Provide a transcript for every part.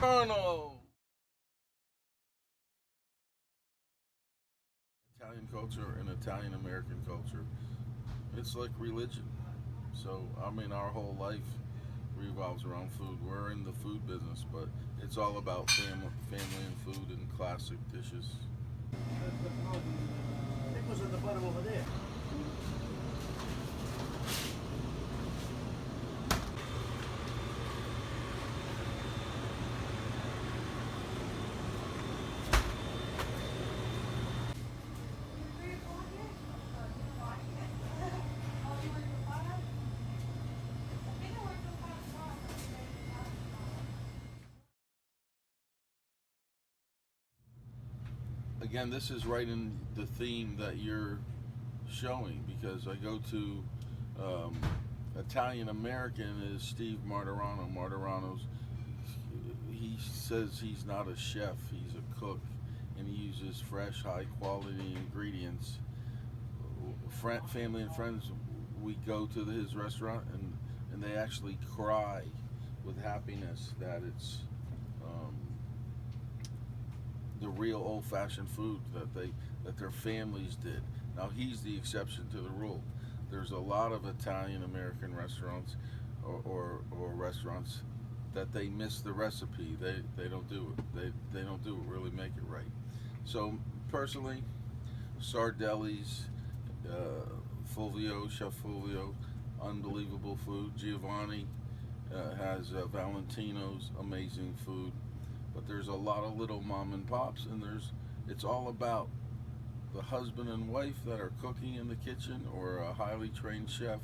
Colonel. Italian culture and Italian American culture, it's like religion. So, I mean, our whole life revolves around food. We're in the food business, but it's all about family and food and classic dishes. It was at the bottom over there. Again, this is right in the theme that you're showing because I go to um, Italian American is Steve Martirano. Martirano's he says he's not a chef, he's a cook, and he uses fresh, high quality ingredients. Family and friends, we go to his restaurant and they actually cry with happiness that it's um, the real old-fashioned food that their families did. Now he's the exception to the rule. There's a lot of Italian American restaurants or restaurants that they miss the recipe. They don't do it. They don't do it really make it right. So personally, Sardelli's, Chef Fulvio, unbelievable food. Giovanni has Valentino's, amazing food. But there's a lot of little mom and pops, and it's all about the husband and wife that are cooking in the kitchen or a highly trained chef.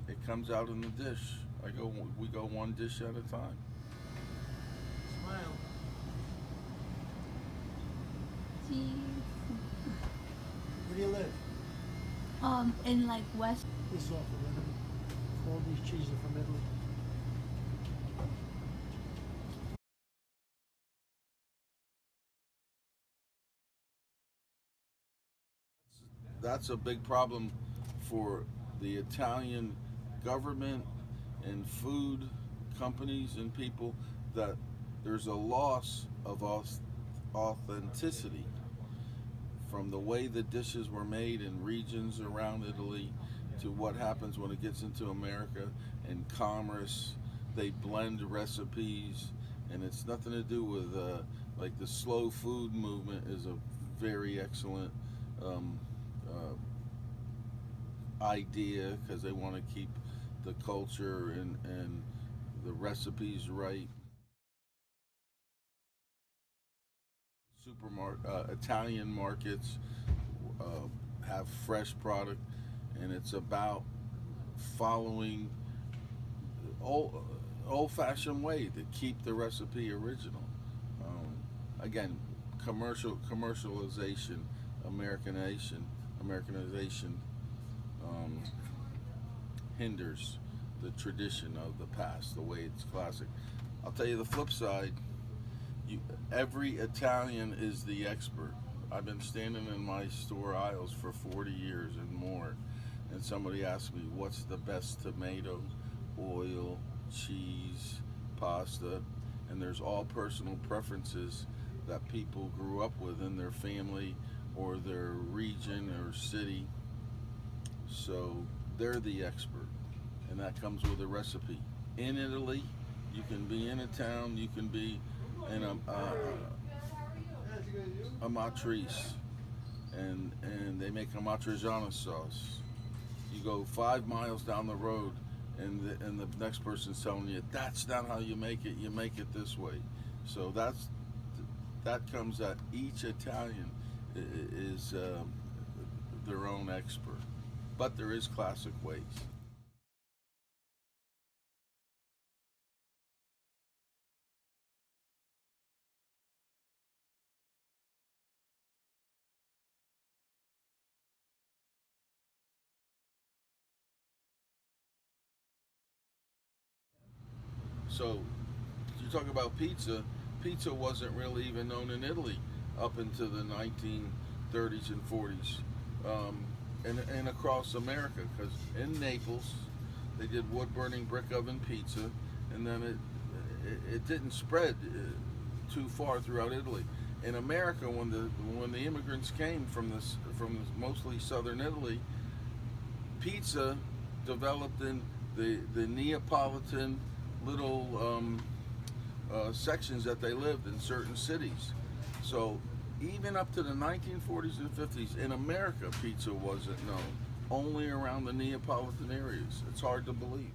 It comes out in the dish. We go one dish at a time. Smile. Cheese. Where do you live? In like West. This is off of Italy. All these cheeses are from Italy. That's a big problem for the Italian government and food companies and people, that there's a loss of authenticity from the way the dishes were made in regions around Italy to what happens when it gets into America and commerce. They blend recipes, and it's nothing to do with like the slow food movement is a very excellent um, idea because they want to keep the culture and the recipes right. Italian markets have fresh product, and it's about following old old-fashioned way to keep the recipe original. Again, commercialization, Americanization um, hinders the tradition of the past, the way it's classic. I'll tell you the flip side. Every Italian is the expert. I've been standing in my store aisles for 40 years and more, and somebody asked me, what's the best tomato, oil, cheese, pasta, and there's all personal preferences that people grew up with in their family or their region or city. So they're the expert, and that comes with a recipe. In Italy, you can be in a town, you can be in a matrice, and they make a matriciana sauce. You go 5 miles down the road, and the next person's telling you that's not how you make it. You make it this way. So that comes that each Italian is their own expert, but there is classic ways. So you talk about pizza. Pizza wasn't really even known in Italy up into the 1930s and 40s, and across America. Because in Naples, they did wood burning brick oven pizza, and then it didn't spread too far throughout Italy. In America, when the immigrants came from mostly southern Italy, pizza developed in the Neapolitan little sections that they lived in certain cities. So even up to the 1940s and 50s, in America, pizza wasn't known. Only around the Neapolitan areas. It's hard to believe.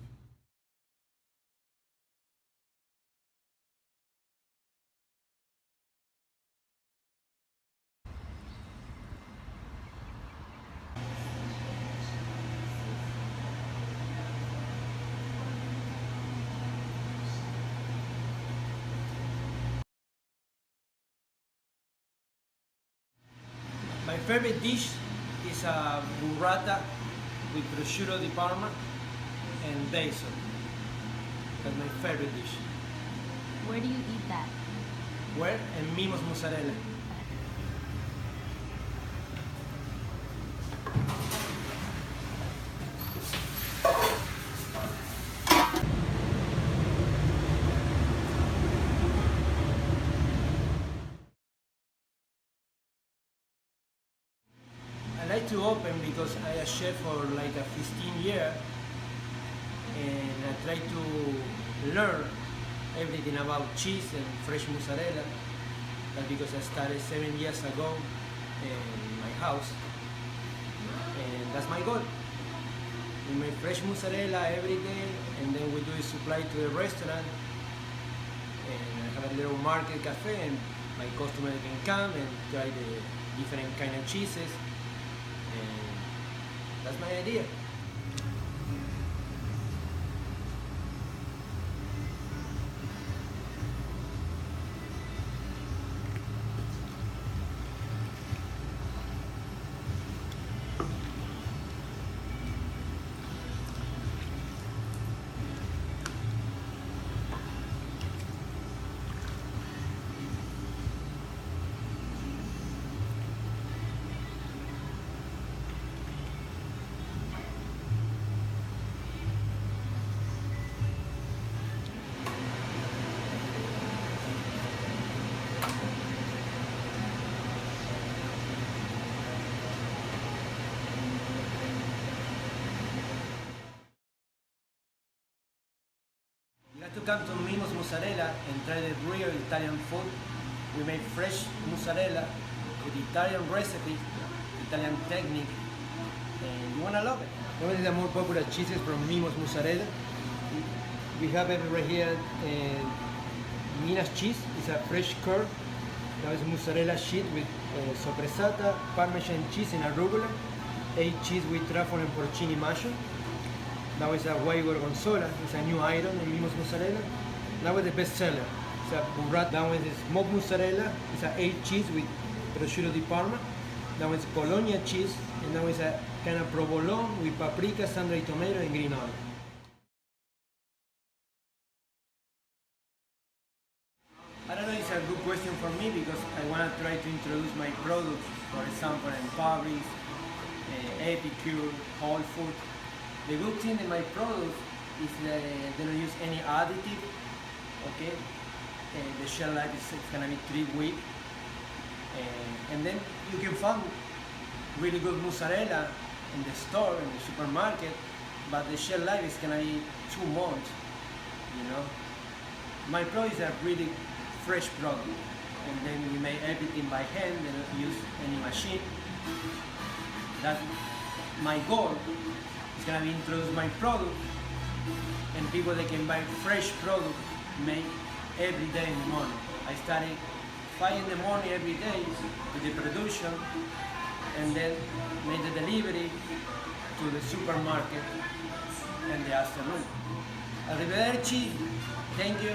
My favorite dish is a burrata with prosciutto di Parma and basil. That's my favorite dish. Where do you eat that? Where? In Mimmo's Mozzarella. I like to open because I a chef for like a 15 year, and I try to learn everything about cheese and fresh mozzarella. That's because I started 7 years ago in my house, and that's my goal. We make fresh mozzarella every day, and then we do a supply to the restaurant, and I have a little market cafe, and my customer can come and try the different kind of cheeses. And that's my idea. You have to come to Mimmo's Mozzarella and try the real Italian food. We make fresh mozzarella with Italian recipe, Italian technique, and you wanna love it. One of the more popular cheeses from Mimmo's Mozzarella. We have it right here, Minas cheese. It's a fresh curd. That is mozzarella sheet with soppressata, Parmesan cheese, and arugula. Aged cheese with truffle and porcini macho. That was a white gorgonzola. It's a new item in Mimmo's Mozzarella. That was the best seller. It's a burrata. That one is smoked mozzarella. It's a aged cheese with prosciutto di Parma. That one is Bologna cheese. And that one is a kind of provolone with paprika, sun-dried tomato, and green olive. I don't know, it's a good question for me because I want to try to introduce my products, for example, in Paris, Epicure, Whole Food. The good thing in my products is that they don't use any additive, okay? The shelf life is gonna be 3 weeks. And then you can find really good mozzarella in the store, in the supermarket, but the shelf life is gonna be 2 months, you know? My products are really fresh product, and then we make everything by hand, they don't use any machine. That's my goal. It's gonna be introduce my product, and people that can buy fresh product make every day in the morning. I started 5 in the morning every day with the production, and then made the delivery to the supermarket in the afternoon. Arrivederci, thank you.